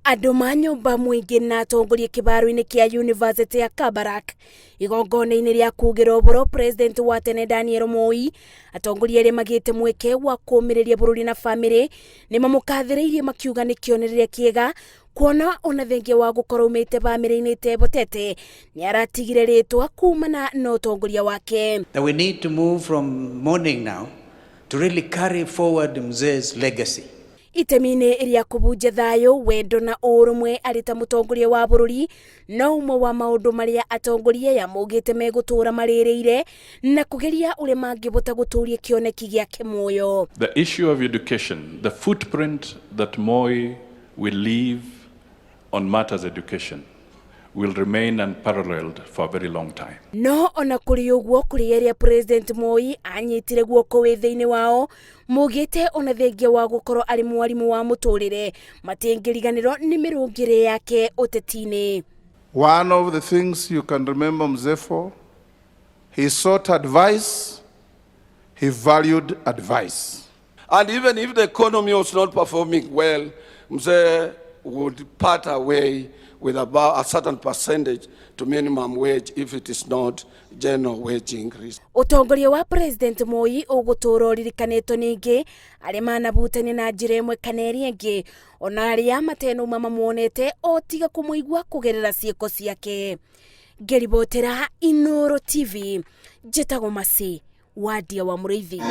Andũ ma nyũmba mũingĩ na atongoria kĩbaro-inĩ kĩa University ya Kabarak igongona-ini rĩa kugĩra ũboro President wa tene Daniel Moi atongoria arĩa magĩte mweke wa kũũmĩrĩria bũrũri na famĩlĩ nĩ mamugathiriirie makiuga nĩ kĩonereria kĩega kuona ona thengia wa gũkorwo umĩte bamĩrĩ-inĩ itebotete nĩ aratigire rĩtwa kumana na ũtongoria wake. That we need to move from mourning now to really carry forward Mzee's legacy. Itemi-inĩ rĩa kũbunja thayũ wendo na ũrũmwe arĩ ta mũtongoria wa bũrũri no ũmwe wa maũndũ marĩa atongoria ya maugĩte megutuura marĩrĩire na kũgeria ũrĩa mangĩbota gũtũũria kĩoneki gĩake muoyo. The issue of education, the footprint that Moi will leave on matters education will remain unparalleled for a very long time. No ona kũrĩ ũguo kũrĩ arĩa President Moi anyitire guoko wĩ thĩinĩ wao mugĩte ona thengia wa gũkorwo arĩ mwarimũ wa mũtũrĩre matingĩriganĩrwo nĩ mĩrũngĩre yake ũteti-inĩ. One of the things you can remember Mzee for, he sought advice, he valued advice. And even if the economy was not performing well, Mzee would part away with about a certain percentage to minimum wage if it is not general wage increase. Utongoria wa President Moi ũgũtũũra ũririkanĩtwo ningĩ arĩa manabutania na njĩra ĩmwe kana ĩrĩa ĩngĩ ona arĩa matenuma mamuonete o tiga kũmũigua kũgerera ciĩko ciake. Ngeribotera Inooro TV njĩtagwo Masi wa Ndia wa Mũrĩithi.